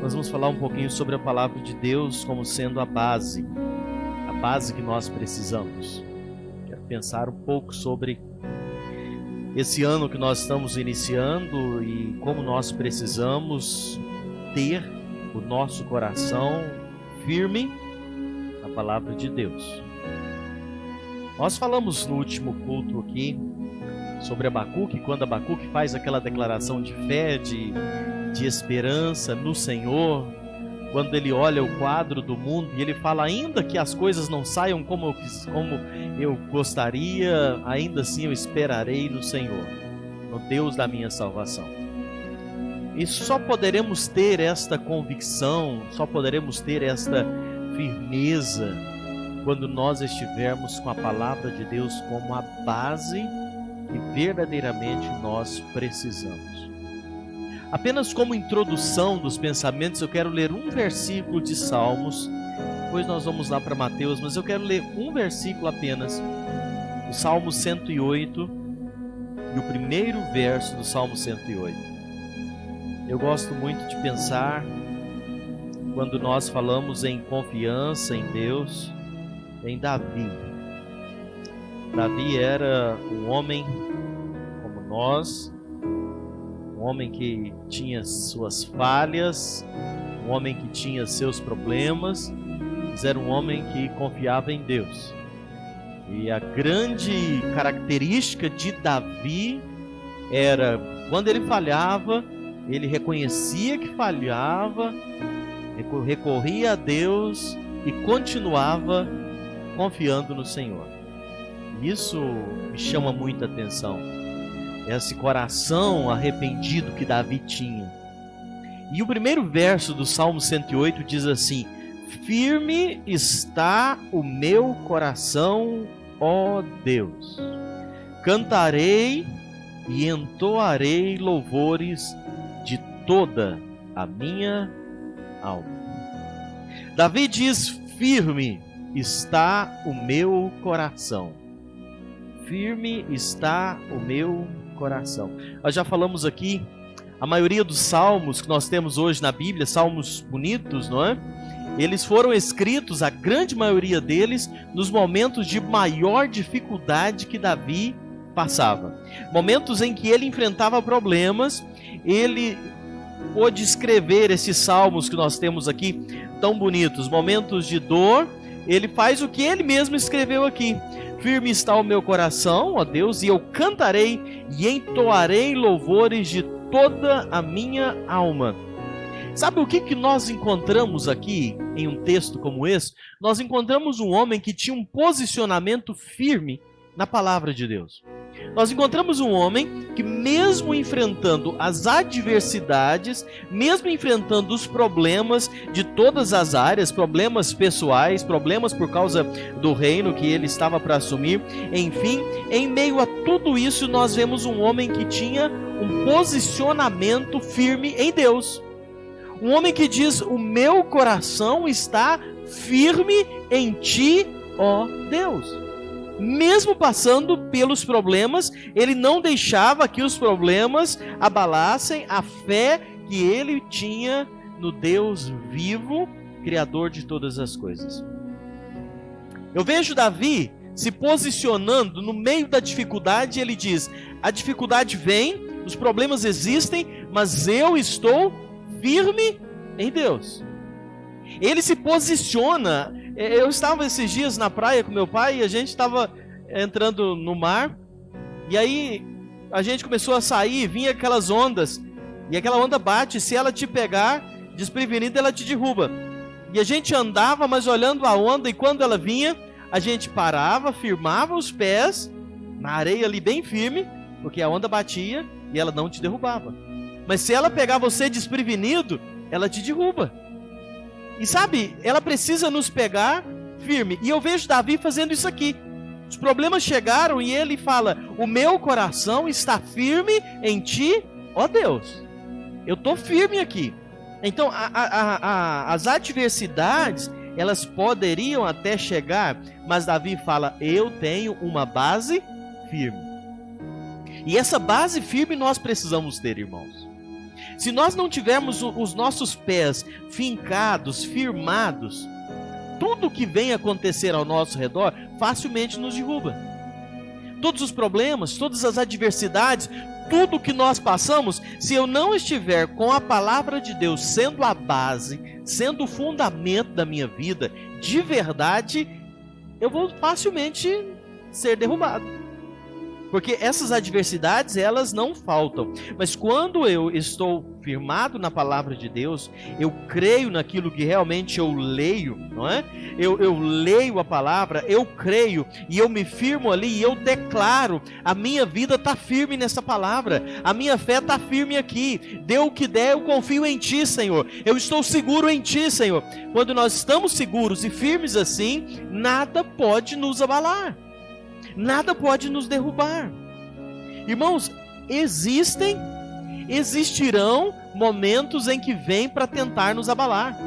nós vamos falar um pouquinho sobre a palavra de Deus como sendo a base que nós precisamos. Quero pensar um pouco sobre esse ano que nós estamos iniciando e como nós precisamos ter o nosso coração firme na palavra de Deus. Nós falamos no último culto aqui sobre Abacuque, quando Abacuque faz aquela declaração de fé, de esperança no Senhor, quando ele olha o quadro do mundo e ele fala, ainda que as coisas não saiam como eu gostaria, ainda assim eu esperarei no Senhor, no Deus da minha salvação. E só poderemos ter esta convicção, só poderemos ter esta firmeza quando nós estivermos com a palavra de Deus como a base que verdadeiramente nós precisamos. Apenas como introdução dos pensamentos, eu quero ler um versículo de Salmos, depois nós vamos lá para Mateus, mas eu quero ler um versículo apenas, o Salmo 108 e o primeiro verso do Salmo 108. Eu gosto muito de pensar, quando nós falamos em confiança em Deus, em Davi. Davi era um homem como nós, um homem que tinha suas falhas, um homem que tinha seus problemas, mas era um homem que confiava em Deus. E a grande característica de Davi era, quando ele falhava, ele reconhecia que falhava, recorria a Deus e continuava confiando no Senhor. Isso me chama muita atenção. Esse coração arrependido que Davi tinha. E o primeiro verso do Salmo 108 diz assim: firme está o meu coração, ó Deus. Cantarei e entoarei louvores de toda a minha alma. Davi diz: firme está o meu coração. Firme está o meu coração. Nós já falamos aqui, a maioria dos salmos que nós temos hoje na Bíblia, salmos bonitos, não é? Eles foram escritos, a grande maioria deles, nos momentos de maior dificuldade que Davi passava. Momentos em que ele enfrentava problemas, ele pôde escrever esses salmos que nós temos aqui, tão bonitos. Momentos de dor, ele faz o que ele mesmo escreveu aqui. Firme está o meu coração, ó Deus, e eu cantarei e entoarei louvores de toda a minha alma. Sabe o que nós encontramos aqui em um texto como esse? Nós encontramos um homem que tinha um posicionamento firme na palavra de Deus. Nós encontramos um homem que, mesmo enfrentando as adversidades, mesmo enfrentando os problemas de todas as áreas, problemas pessoais, problemas por causa do reino que ele estava para assumir, enfim, em meio a tudo isso, nós vemos um homem que tinha um posicionamento firme em Deus. Um homem que diz: o meu coração está firme em ti, ó Deus. Mesmo passando pelos problemas, ele não deixava que os problemas abalassem a fé que ele tinha no Deus vivo, Criador de todas as coisas. Eu vejo Davi se posicionando no meio da dificuldade, ele diz: a dificuldade vem, os problemas existem, mas eu estou firme em Deus. Ele se posiciona. Eu estava esses dias na praia com meu pai e a gente estava entrando no mar, e aí a gente começou a sair, vinha aquelas ondas, e aquela onda bate, se ela te pegar desprevenida, ela te derruba. E a gente andava, mas olhando a onda, e quando ela vinha, a gente parava, firmava os pés na areia ali bem firme, porque a onda batia e ela não te derrubava. Mas se ela pegar você desprevenido, ela te derruba. E sabe, ela precisa nos pegar firme. E eu vejo Davi fazendo isso aqui. Os problemas chegaram e ele fala: o meu coração está firme em ti, ó Deus. Eu estou firme aqui. Então, as adversidades, elas poderiam até chegar, mas Davi fala: eu tenho uma base firme. E essa base firme nós precisamos ter, irmãos. Se nós não tivermos os nossos pés fincados, firmados, tudo que vem acontecer ao nosso redor facilmente nos derruba. Todos os problemas, todas as adversidades, tudo que nós passamos, se eu não estiver com a palavra de Deus sendo a base, sendo o fundamento da minha vida, de verdade, eu vou facilmente ser derrubado. Porque essas adversidades, elas não faltam. Mas quando eu estou firmado na palavra de Deus, eu creio naquilo que realmente eu leio, não é? Eu leio a palavra, eu creio, e eu me firmo ali, e eu declaro, a minha vida está firme nessa palavra, a minha fé está firme aqui, dê o que der, eu confio em Ti, Senhor, eu estou seguro em Ti, Senhor. Quando nós estamos seguros e firmes assim, nada pode nos abalar. Nada pode nos derrubar. Irmãos, existirão momentos em que vem para tentar nos abalar.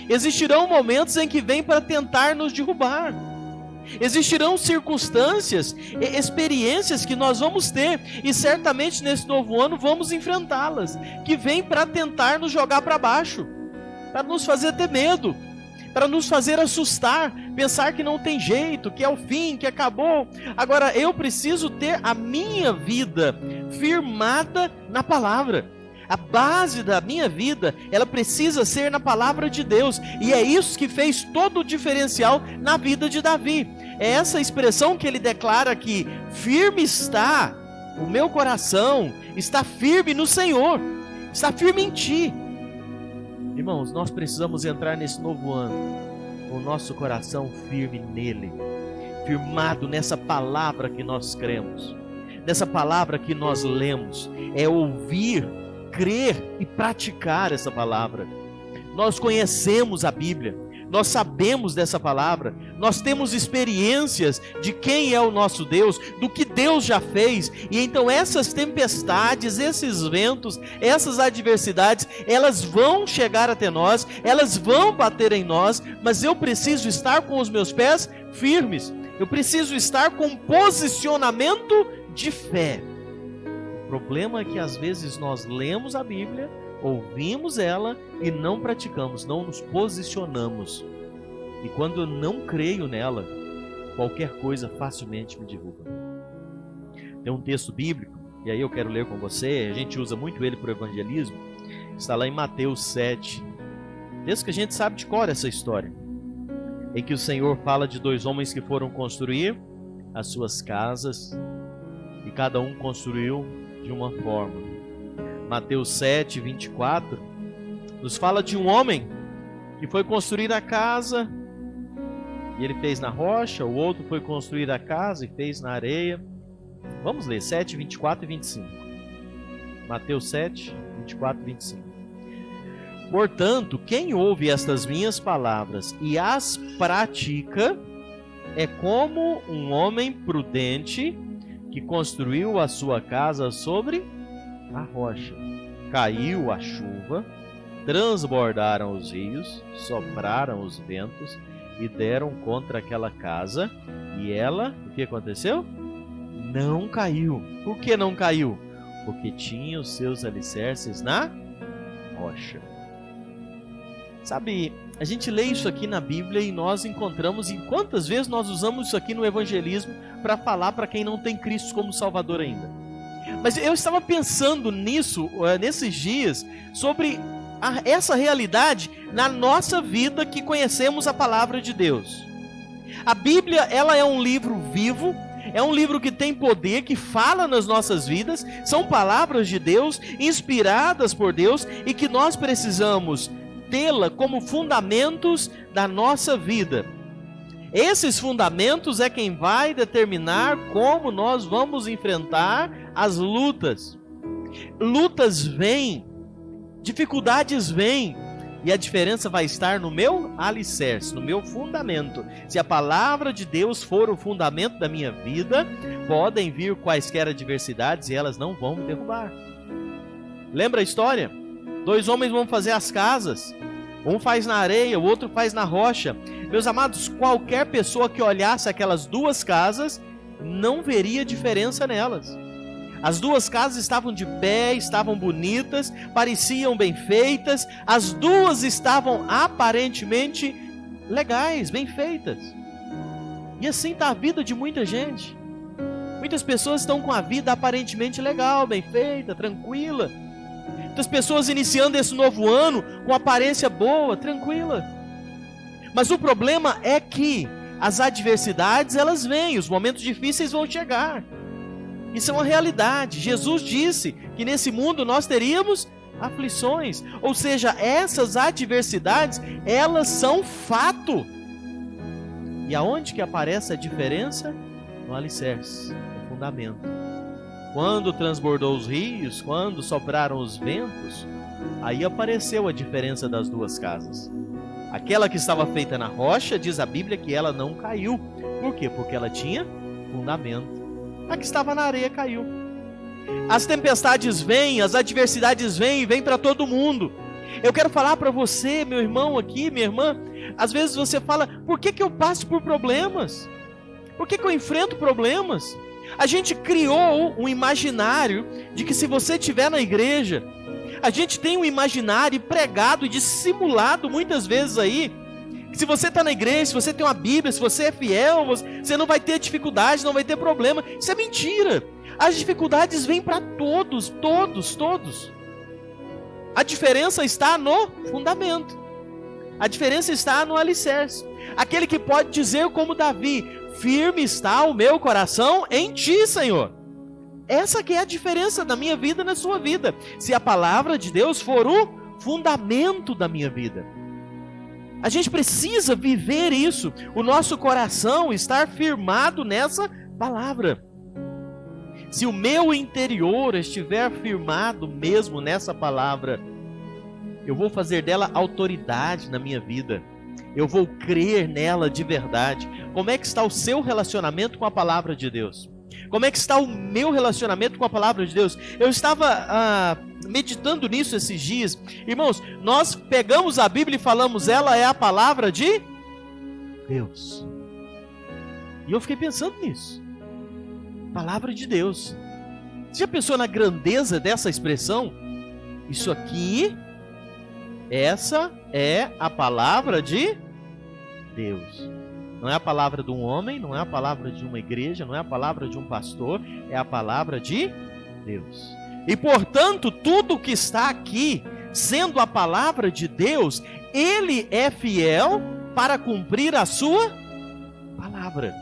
Existirão momentos em que vem para tentar nos derrubar. Existirão circunstâncias, experiências que nós vamos ter, e certamente nesse novo ano vamos enfrentá-las, que vem para tentar nos jogar para baixo, para nos fazer ter medo, para nos fazer assustar, pensar que não tem jeito, que é o fim, que acabou. Agora, eu preciso ter a minha vida firmada na palavra. A base da minha vida, ela precisa ser na palavra de Deus. E é isso que fez todo o diferencial na vida de Davi. É essa expressão que ele declara aqui: firme está o meu coração, está firme no Senhor, está firme em Ti. Irmãos, nós precisamos entrar nesse novo ano com o nosso coração firme nele, firmado nessa palavra que nós cremos, nessa palavra que nós lemos. É ouvir, crer e praticar essa palavra. Nós conhecemos a Bíblia, nós sabemos dessa palavra, nós temos experiências de quem é o nosso Deus, do que Deus já fez, e então essas tempestades, esses ventos, essas adversidades, elas vão chegar até nós, elas vão bater em nós, mas eu preciso estar com os meus pés firmes, eu preciso estar com posicionamento de fé. O problema é que às vezes nós lemos a Bíblia, ouvimos ela e não praticamos, não nos posicionamos. E quando eu não creio nela, qualquer coisa facilmente me derruba. Tem um texto bíblico, e aí eu quero ler com você, a gente usa muito ele para o evangelismo, está lá em Mateus 7. Texto que a gente sabe de cor essa história, em que o Senhor fala de dois homens que foram construir as suas casas, e cada um construiu de uma forma. Mateus 7, 24, nos fala de um homem que foi construir a casa e ele fez na rocha, o outro foi construir a casa e fez na areia. Vamos ler 7, 24 e 25. Mateus 7, 24 e 25. Portanto, quem ouve estas minhas palavras e as pratica é como um homem prudente que construiu a sua casa sobre a rocha. Caiu a chuva, transbordaram os rios, sopraram os ventos e deram contra aquela casa, e ela, o que aconteceu? Não caiu. Por que não caiu? Porque tinha os seus alicerces na rocha. Sabe, a gente lê isso aqui na Bíblia e nós encontramos, e quantas vezes nós usamos isso aqui no evangelismo para falar para quem não tem Cristo como Salvador ainda. Mas eu estava pensando nisso, nesses dias, sobre essa realidade na nossa vida que conhecemos a palavra de Deus. A Bíblia, ela é um livro vivo, é um livro que tem poder, que fala nas nossas vidas, são palavras de Deus, inspiradas por Deus, e que nós precisamos tê-la como fundamentos da nossa vida. Esses fundamentos é quem vai determinar como nós vamos enfrentar as lutas. Lutas vêm, dificuldades vêm, e a diferença vai estar no meu alicerce, no meu fundamento. Se a palavra de Deus for o fundamento da minha vida, podem vir quaisquer adversidades e elas não vão me derrubar. Lembra a história? Dois homens vão fazer as casas. Um faz na areia, o outro faz na rocha. Meus amados, qualquer pessoa que olhasse aquelas duas casas não veria diferença nelas. As duas casas estavam de pé, estavam bonitas, pareciam bem feitas, as duas estavam aparentemente legais, bem feitas. E assim está a vida de muita gente. Muitas pessoas estão com a vida aparentemente legal, bem feita, tranquila. Muitas pessoas iniciando esse novo ano com aparência boa, tranquila. Mas o problema é que as adversidades, elas vêm, os momentos difíceis vão chegar. Isso é uma realidade. Jesus disse que nesse mundo nós teríamos aflições. Ou seja, essas adversidades, elas são fato. E aonde que aparece a diferença? No alicerce, no fundamento. Quando transbordou os rios, quando sopraram os ventos, aí apareceu a diferença das duas casas. Aquela que estava feita na rocha, diz a Bíblia que ela não caiu. Por quê? Porque ela tinha fundamento. A que estava na areia caiu. As tempestades vêm, as adversidades vêm para todo mundo. Eu quero falar para você, meu irmão aqui, minha irmã, às vezes você fala, por que eu passo por problemas? Por que eu enfrento problemas? A gente criou um imaginário de que se você estiver na igreja, a gente tem um imaginário pregado e dissimulado muitas vezes aí, que se você está na igreja, se você tem uma Bíblia, se você é fiel, você não vai ter dificuldade, não vai ter problema. Isso é mentira. As dificuldades vêm para todos. A diferença está no fundamento. A diferença está no alicerce. Aquele que pode dizer como Davi, firme está o meu coração em ti, Senhor. Essa que é a diferença da minha vida e na sua vida. Se a palavra de Deus for o fundamento da minha vida. A gente precisa viver isso. O nosso coração estar firmado nessa palavra. Se o meu interior estiver firmado mesmo nessa palavra, eu vou fazer dela autoridade na minha vida. Eu vou crer nela de verdade. Como é que está o seu relacionamento com a palavra de Deus? Como é que está o meu relacionamento com a palavra de Deus? Eu estava meditando nisso esses dias. Irmãos, nós pegamos a Bíblia e falamos, ela é a palavra de Deus. E eu fiquei pensando nisso. Palavra de Deus. Você já pensou na grandeza dessa expressão? Isso aqui, essa é a palavra de Deus. Não é a palavra de um homem, não é a palavra de uma igreja, não é a palavra de um pastor, é a palavra de Deus. E portanto, tudo que está aqui, sendo a palavra de Deus, Ele é fiel para cumprir a sua palavra.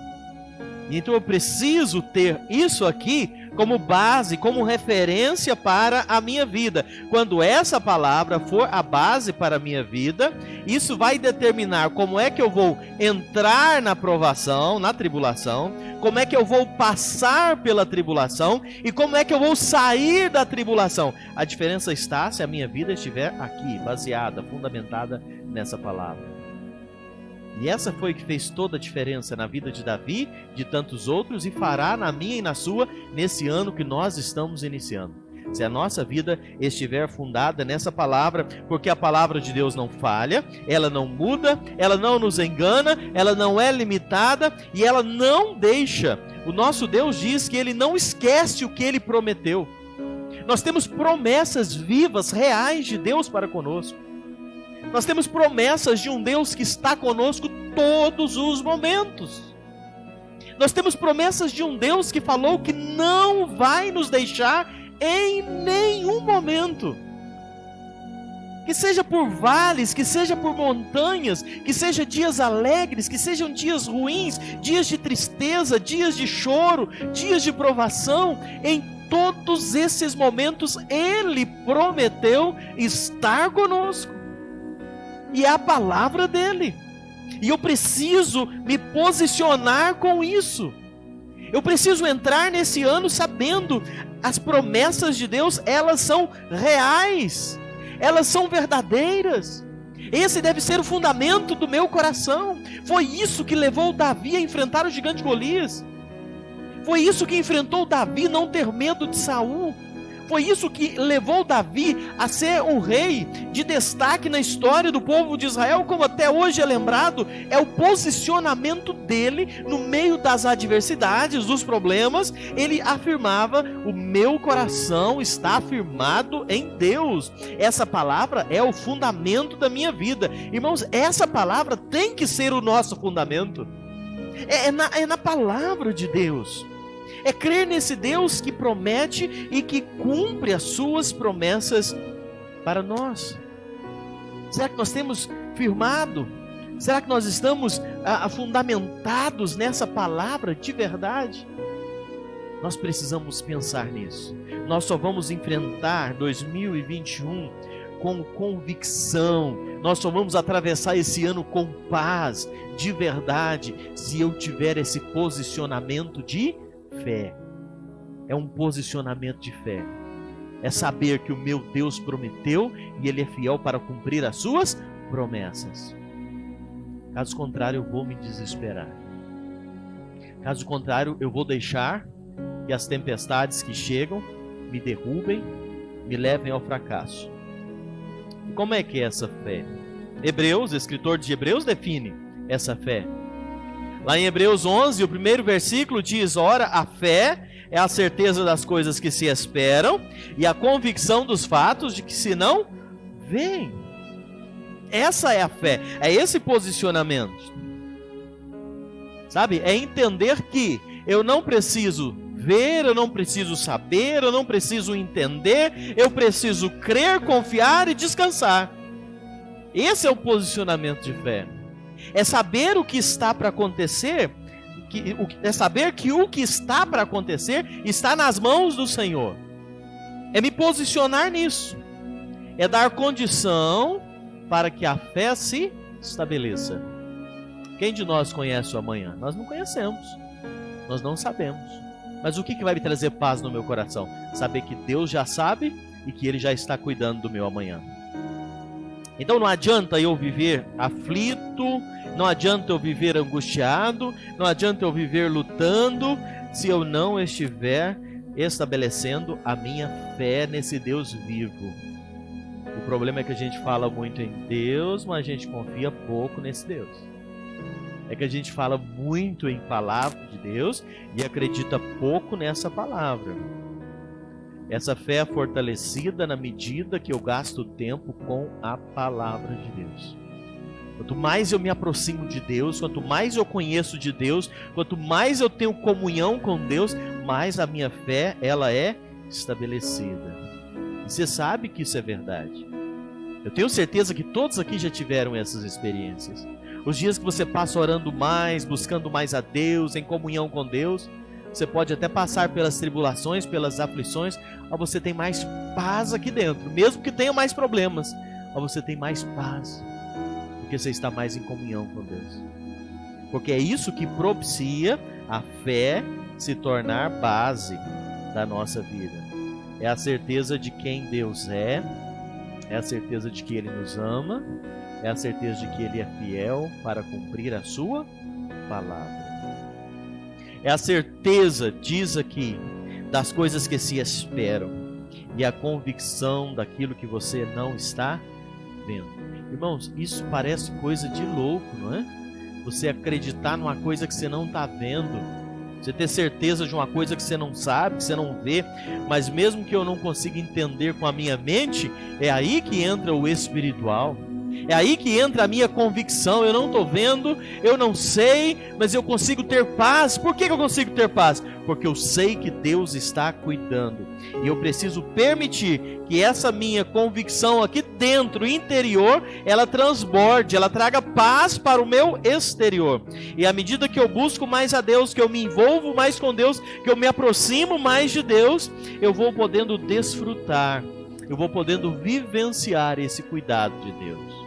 Então eu preciso ter isso aqui como base, como referência para a minha vida. Quando essa palavra for a base para a minha vida, isso vai determinar como é que eu vou entrar na provação, na tribulação, como é que eu vou passar pela tribulação e como é que eu vou sair da tribulação. A diferença está se a minha vida estiver aqui, baseada, fundamentada nessa palavra. E essa foi que fez toda a diferença na vida de Davi, de tantos outros, e fará na minha e na sua, nesse ano que nós estamos iniciando. Se a nossa vida estiver fundada nessa palavra, porque a palavra de Deus não falha, ela não muda, ela não nos engana, ela não é limitada e ela não deixa. O nosso Deus diz que Ele não esquece o que Ele prometeu. Nós temos promessas vivas, reais de Deus para conosco. Nós temos promessas de um Deus que está conosco todos os momentos. Nós temos promessas de um Deus que falou que não vai nos deixar em nenhum momento. Que seja por vales, que seja por montanhas, que seja dias alegres, que sejam dias ruins, dias de tristeza, dias de choro, dias de provação, em todos esses momentos Ele prometeu estar conosco. E é a palavra dele. E eu preciso me posicionar com isso. Eu preciso entrar nesse ano sabendo as promessas de Deus, elas são reais. Elas são verdadeiras. Esse deve ser o fundamento do meu coração. Foi isso que levou Davi a enfrentar o gigante Golias. Foi isso que enfrentou Davi não ter medo de Saul. Foi isso que levou Davi a ser um rei de destaque na história do povo de Israel, como até hoje é lembrado. É o posicionamento dele no meio das adversidades, dos problemas. Ele afirmava: o meu coração está firmado em Deus. Essa palavra é o fundamento da minha vida. Irmãos, essa palavra tem que ser o nosso fundamento. É na palavra de Deus. É crer nesse Deus que promete e que cumpre as suas promessas para nós. Será que nós temos firmado? Será que nós estamos fundamentados nessa palavra de verdade? Nós precisamos pensar nisso. Nós só vamos enfrentar 2021 com convicção. Nós só vamos atravessar esse ano com paz, de verdade, se eu tiver esse posicionamento de fé. É um posicionamento de fé. É saber que o meu Deus prometeu e Ele é fiel para cumprir as suas promessas. Caso contrário, eu vou me desesperar. Caso contrário, eu vou deixar que as tempestades que chegam me derrubem, me levem ao fracasso. E como é que é essa fé? Hebreus, o escritor de Hebreus define essa fé. Lá em Hebreus 11, o primeiro versículo diz: ora, a fé é a certeza das coisas que se esperam e a convicção dos fatos de que se não veem. Essa é a fé, é esse posicionamento. Sabe? É entender que eu não preciso ver, eu não preciso saber, eu não preciso entender, eu preciso crer, confiar e descansar. Esse é o posicionamento de fé. É saber o que está para acontecer, é saber que o que está para acontecer está nas mãos do Senhor. É me posicionar nisso. É dar condição para que a fé se estabeleça. Quem de nós conhece o amanhã? Nós não conhecemos. Nós não sabemos. Mas o que vai me trazer paz no meu coração? Saber que Deus já sabe e que Ele já está cuidando do meu amanhã. Então não adianta eu viver aflito, não adianta eu viver angustiado, não adianta eu viver lutando, se eu não estiver estabelecendo a minha fé nesse Deus vivo. O problema é que a gente fala muito em Deus, mas a gente confia pouco nesse Deus. É que a gente fala muito em palavra de Deus e acredita pouco nessa palavra. Essa fé é fortalecida na medida que eu gasto tempo com a palavra de Deus. Quanto mais eu me aproximo de Deus, quanto mais eu conheço de Deus, quanto mais eu tenho comunhão com Deus, mais a minha fé ela é estabelecida. E você sabe que isso é verdade. Eu tenho certeza que todos aqui já tiveram essas experiências. Os dias que você passa orando mais, buscando mais a Deus, em comunhão com Deus, você pode até passar pelas tribulações, pelas aflições, mas você tem mais paz aqui dentro, mesmo que tenha mais problemas, mas você tem mais paz, porque você está mais em comunhão com Deus. Porque é isso que propicia a fé se tornar base da nossa vida. É a certeza de quem Deus é a certeza de que Ele nos ama, é a certeza de que Ele é fiel para cumprir a sua palavra. É a certeza, diz aqui, das coisas que se esperam e a convicção daquilo que você não está vendo. Irmãos, isso parece coisa de louco, não é? Você acreditar numa coisa que você não está vendo, você ter certeza de uma coisa que você não sabe, que você não vê, mas mesmo que eu não consiga entender com a minha mente, é aí que entra o espiritual. É aí que entra a minha convicção. Eu não estou vendo, eu não sei, mas eu consigo ter paz. Por que eu consigo ter paz? Porque eu sei que Deus está cuidando. E eu preciso permitir que essa minha convicção aqui dentro, interior, ela transborde, ela traga paz para o meu exterior. E à medida que eu busco mais a Deus, que eu me envolvo mais com Deus, que eu me aproximo mais de Deus, eu vou podendo desfrutar, eu vou podendo vivenciar esse cuidado de Deus.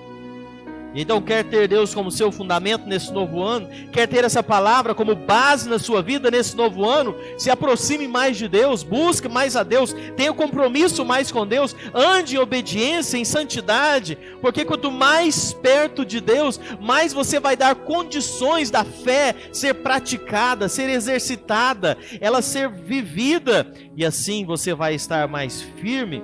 Então quer ter Deus como seu fundamento nesse novo ano? Quer ter essa palavra como base na sua vida nesse novo ano? Se aproxime mais de Deus, busque mais a Deus, tenha compromisso mais com Deus, ande em obediência, em santidade, porque quanto mais perto de Deus, mais você vai dar condições da fé ser praticada, ser exercitada, ela ser vivida, e assim você vai estar mais firme,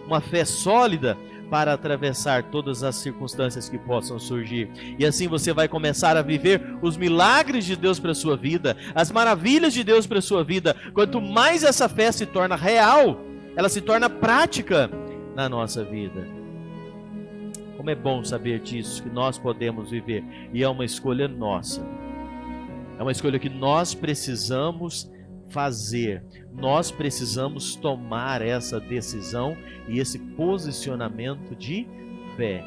uma fé sólida, para atravessar todas as circunstâncias que possam surgir. E assim você vai começar a viver os milagres de Deus para a sua vida, as maravilhas de Deus para a sua vida. Quanto mais essa fé se torna real, ela se torna prática na nossa vida. Como é bom saber disso, que nós podemos viver. E é uma escolha nossa. É uma escolha que nós precisamos fazer. Nós precisamos tomar essa decisão e esse posicionamento de fé.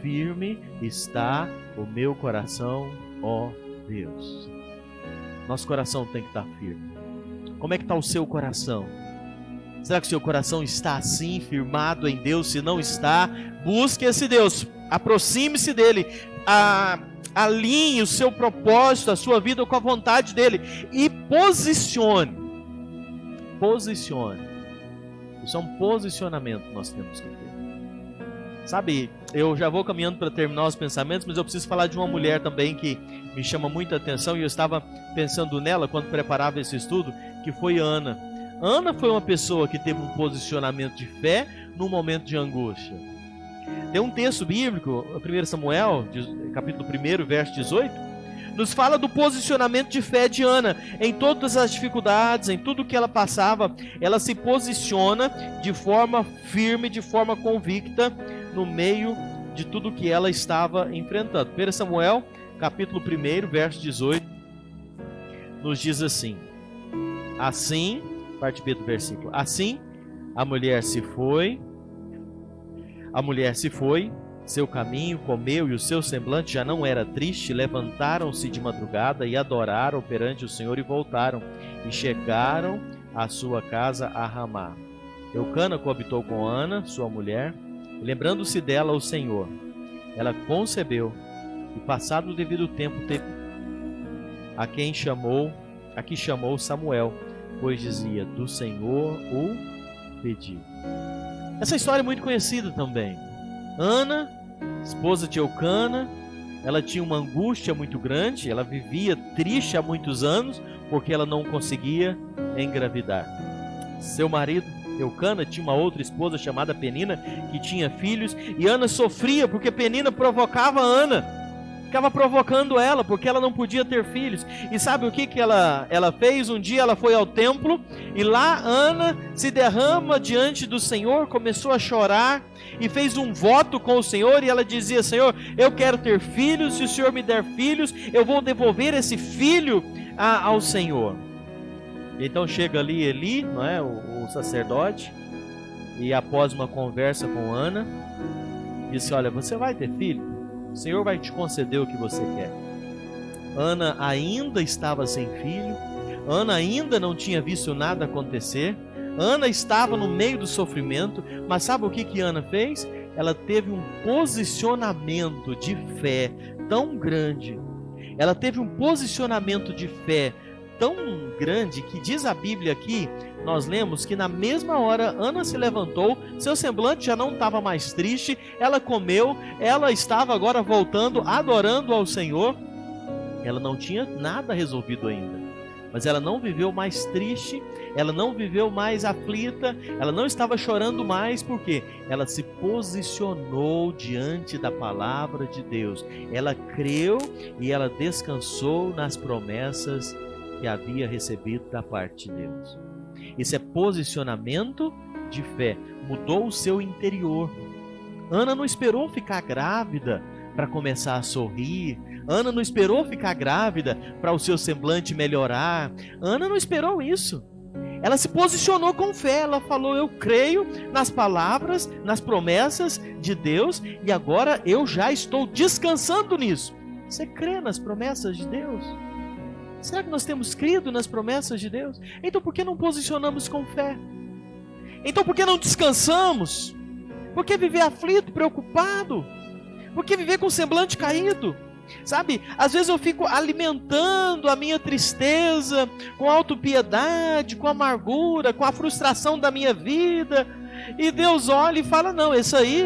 Firme está o meu coração, ó Deus. Nosso coração tem que estar firme. Como é que está o seu coração? Será que o seu coração está assim, firmado em Deus? Se não está, busque esse Deus, aproxime-se dele, alinhe o seu propósito, a sua vida com a vontade dele e posicione. Isso é um posicionamento que nós temos que ter. Sabe, eu já vou caminhando para terminar os pensamentos, mas eu preciso falar de uma mulher também que me chama muita atenção, e eu estava pensando nela quando preparava esse estudo, que foi Ana. Ana foi uma pessoa que teve um posicionamento de fé num momento de angústia. Tem um texto bíblico, 1 Samuel, capítulo 1, verso 18, nos fala do posicionamento de fé de Ana. Em todas as dificuldades, em tudo que ela passava, ela se posiciona de forma firme, de forma convicta, no meio de tudo que ela estava enfrentando. 1 Samuel, capítulo 1, verso 18, nos diz assim: assim, parte B do versículo, assim a mulher se foi, seu caminho, comeu, e o seu semblante já não era triste. Levantaram-se de madrugada e adoraram perante o Senhor e voltaram, e chegaram à sua casa a Ramá. Eucana coabitou com Ana, sua mulher, e lembrando-se dela o Senhor, ela concebeu, e passado o devido tempo teve a que chamou Samuel, pois dizia: do Senhor o pedi. Essa história é muito conhecida também. Ana, esposa de Eucana, ela tinha uma angústia muito grande, ela vivia triste há muitos anos, porque ela não conseguia engravidar. Seu marido, Eucana, tinha uma outra esposa chamada Penina, que tinha filhos, e Ana sofria porque Penina provocava Ana, ficava provocando ela, porque ela não podia ter filhos. E sabe o que ela fez? Um dia ela foi ao templo, e lá Ana se derrama diante do Senhor, começou a chorar, e fez um voto com o Senhor, e ela dizia: Senhor, eu quero ter filhos, se o Senhor me der filhos, eu vou devolver esse filho ao Senhor. Então chega ali Eli, não é, o sacerdote, e após uma conversa com Ana, disse: olha, você vai ter filho, o Senhor vai te conceder o que você quer. Ana ainda estava sem filho, Ana ainda não tinha visto nada acontecer, Ana estava no meio do sofrimento, mas sabe o que Ana fez? Ela teve um posicionamento de fé tão grande, ela teve um posicionamento de fé tão grande, que diz a Bíblia aqui, nós lemos que na mesma hora Ana se levantou, seu semblante já não estava mais triste, ela comeu, ela estava agora voltando, adorando ao Senhor. Ela não tinha nada resolvido ainda, mas ela não viveu mais triste, ela não viveu mais aflita, ela não estava chorando mais, porque ela se posicionou diante da palavra de Deus, ela creu e ela descansou nas promessas que havia recebido da parte de Deus. Esse é posicionamento de fé, mudou o seu interior. Ana não esperou ficar grávida para começar a sorrir, Ana não esperou ficar grávida para o seu semblante melhorar, Ana não esperou isso. Ela se posicionou com fé, ela falou: eu creio nas palavras, nas promessas de Deus, e agora eu já estou descansando nisso. Você crê nas promessas de Deus? Será que nós temos crido nas promessas de Deus? Então por que não posicionamos com fé? Então por que não descansamos? Por que viver aflito, preocupado? Porque viver com o semblante caído, sabe? Às vezes eu fico alimentando a minha tristeza com autopiedade, com amargura, com a frustração da minha vida. E Deus olha e fala, não, esse aí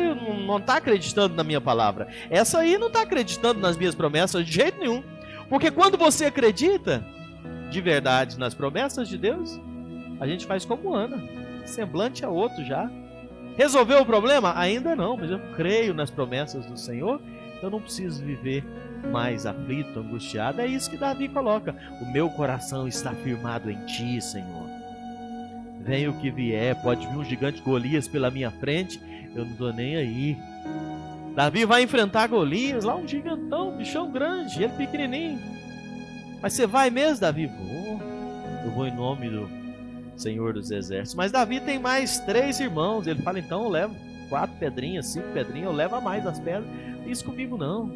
não está acreditando na minha palavra. Essa aí não está acreditando nas minhas promessas de jeito nenhum. Porque quando você acredita de verdade nas promessas de Deus, a gente faz como Ana. Semblante é outro já. Resolveu o problema? Ainda não, mas eu creio nas promessas do Senhor. Eu não preciso viver mais aflito, angustiado. É isso que Davi coloca. O meu coração está firmado em Ti, Senhor. Venha o que vier, pode vir um gigante Golias pela minha frente, eu não estou nem aí. Davi vai enfrentar Golias, lá um gigantão, um bichão grande, ele pequenininho. Mas você vai mesmo, Davi? Vou. Eu vou em nome do Senhor dos Exércitos. Mas Davi tem mais 3 irmãos. Ele fala, então eu levo 4 pedrinhas, 5 pedrinhas, eu levo a mais das pedras. Isso comigo não.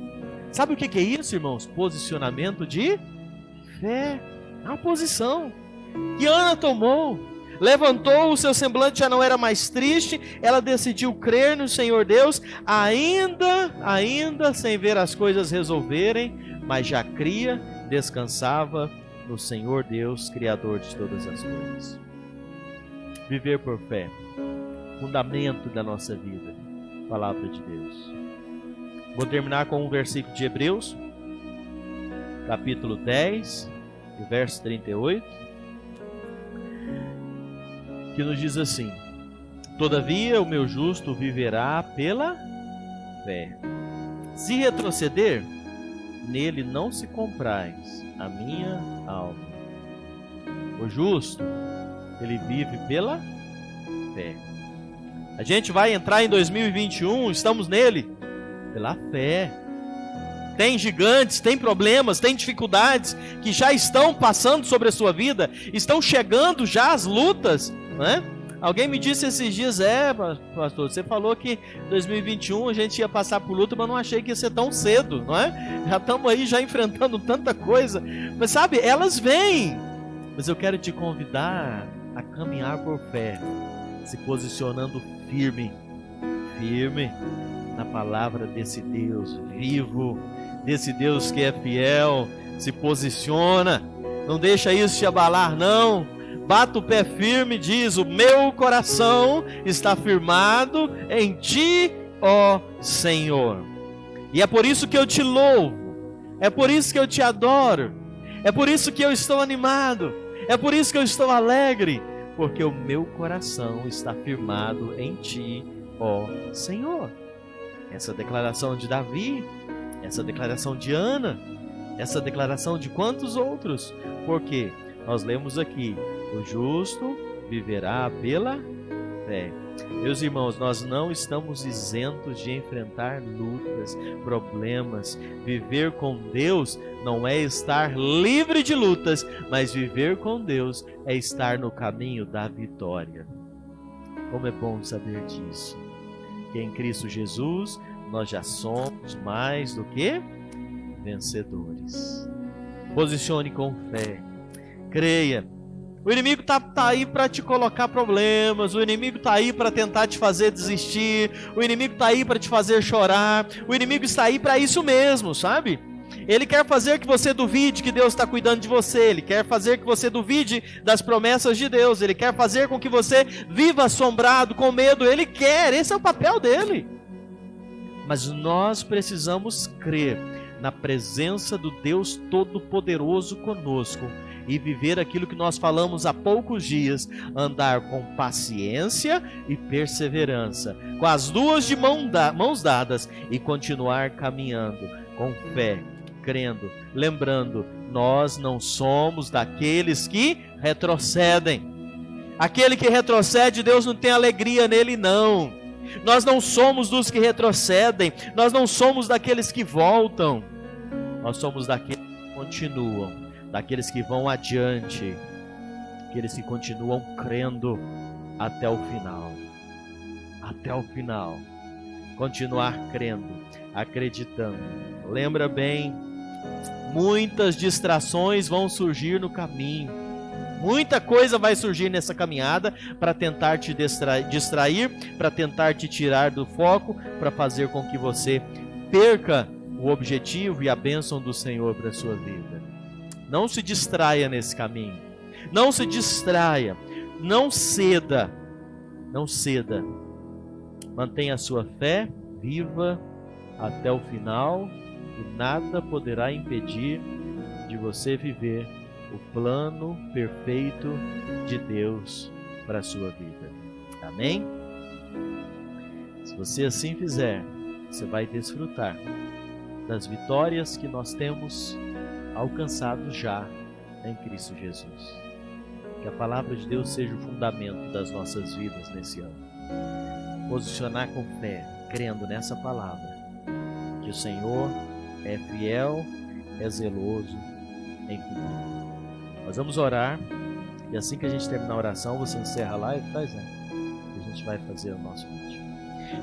Sabe o que é isso, irmãos? Posicionamento de fé. É uma posição que Ana tomou. Levantou, o seu semblante já não era mais triste, ela decidiu crer no Senhor Deus, ainda sem ver as coisas resolverem, mas já cria, descansava no Senhor Deus, Criador de todas as coisas. Viver por fé, fundamento da nossa vida, palavra de Deus. Vou terminar com um versículo de Hebreus, capítulo 10, verso 38. Que nos diz assim: todavia o meu justo viverá pela fé. Se retroceder, nele não se compraz a minha alma. O justo, ele vive pela fé. A gente vai entrar em 2021, estamos nele pela fé. Tem gigantes, tem problemas, tem dificuldades que já estão passando sobre a sua vida, estão chegando já as lutas, né? Alguém me disse esses dias, pastor, você falou que 2021 a gente ia passar por luta, mas não achei que ia ser tão cedo, não é? Já estamos aí já enfrentando tanta coisa, mas sabe, elas vêm, mas eu quero te convidar a caminhar por fé, se posicionando firme na palavra desse Deus vivo, desse Deus que é fiel. Se posiciona, não deixa isso te abalar não. Bata o pé firme e diz: o meu coração está firmado em Ti, ó Senhor. E é por isso que eu te louvo, é por isso que eu te adoro, é por isso que eu estou animado, é por isso que eu estou alegre, porque o meu coração está firmado em Ti, ó Senhor. Essa declaração de Davi, essa declaração de Ana, essa declaração de quantos outros? Porque nós lemos aqui: o justo viverá pela fé. Meus irmãos, nós não estamos isentos de enfrentar lutas, problemas. Viver com Deus não é estar livre de lutas, mas viver com Deus é estar no caminho da vitória. Como é bom saber disso, que em Cristo Jesus nós já somos mais do que vencedores. Posicione com fé, creia. O inimigo está aí para te colocar problemas, o inimigo está aí para tentar te fazer desistir, o inimigo está aí para te fazer chorar, o inimigo está aí para isso mesmo, sabe? Ele quer fazer que você duvide que Deus está cuidando de você, ele quer fazer que você duvide das promessas de Deus, ele quer fazer com que você viva assombrado, com medo, ele quer, esse é o papel dele. Mas nós precisamos crer na presença do Deus Todo-Poderoso conosco e viver aquilo que nós falamos há poucos dias, andar com paciência e perseverança, com as duas de mãos dadas e continuar caminhando com fé, crendo, lembrando, nós não somos daqueles que retrocedem. Aquele que retrocede, Deus não tem alegria nele não. Nós não somos dos que retrocedem, nós não somos daqueles que voltam, nós somos daqueles que continuam, daqueles que vão adiante, aqueles que continuam crendo até o final, continuar crendo, acreditando. Lembra bem, muitas distrações vão surgir no caminho, muita coisa vai surgir nessa caminhada para tentar te distrair, para tentar te tirar do foco, para fazer com que você perca o objetivo e a bênção do Senhor para a sua vida. Não se distraia nesse caminho. Não se distraia. Não ceda. Não ceda. Mantenha a sua fé viva até o final e nada poderá impedir de você viver o plano perfeito de Deus para a sua vida. Amém? Se você assim fizer, você vai desfrutar das vitórias que nós temos alcançado já em Cristo Jesus. Que a palavra de Deus seja o fundamento das nossas vidas nesse ano. Posicionar com fé, crendo nessa palavra, que o Senhor é fiel, é zeloso em cumprir. Nós vamos orar, e assim que a gente terminar a oração, você encerra a live, tá, Zé? E a gente vai fazer o nosso vídeo.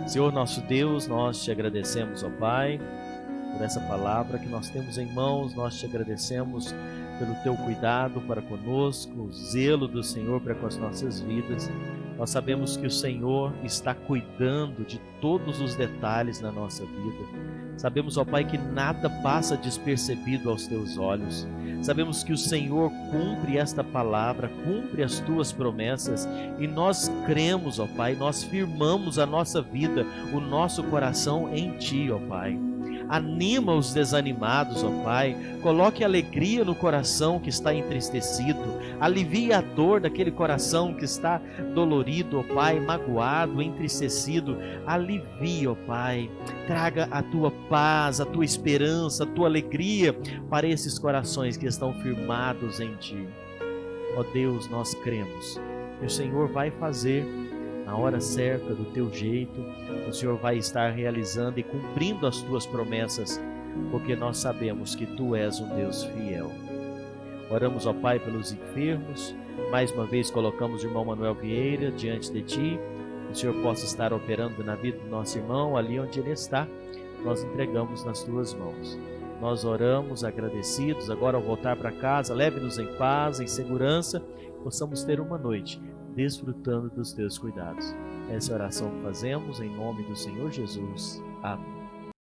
Senhor nosso Deus, nós te agradecemos, ó Pai, por essa palavra que nós temos em mãos. Nós te agradecemos pelo teu cuidado para conosco, o zelo do Senhor para com as nossas vidas. Nós sabemos que o Senhor está cuidando de todos os detalhes na nossa vida. Sabemos, ó Pai, que nada passa despercebido aos teus olhos. Sabemos que o Senhor cumpre esta palavra, cumpre as tuas promessas, e nós cremos, ó Pai, nós firmamos a nossa vida, o nosso coração em Ti, ó Pai. Anima os desanimados, ó Pai. Coloque alegria no coração que está entristecido. Alivie a dor daquele coração que está dolorido, ó Pai, magoado, entristecido. Alivie, ó Pai. Traga a Tua paz, a Tua esperança, a Tua alegria para esses corações que estão firmados em Ti. Ó Deus, nós cremos que o Senhor vai fazer na hora certa, do Teu jeito. O Senhor vai estar realizando e cumprindo as Tuas promessas, porque nós sabemos que Tu és um Deus fiel. Oramos, ó Pai, pelos enfermos. Mais uma vez colocamos o irmão Manuel Vieira diante de Ti. Que o Senhor possa estar operando na vida do nosso irmão, ali onde ele está. Nós entregamos nas Tuas mãos. Nós oramos agradecidos. Agora, ao voltar para casa, leve-nos em paz, em segurança, possamos ter uma noite desfrutando dos Teus cuidados. Essa oração que fazemos em nome do Senhor Jesus. Amém.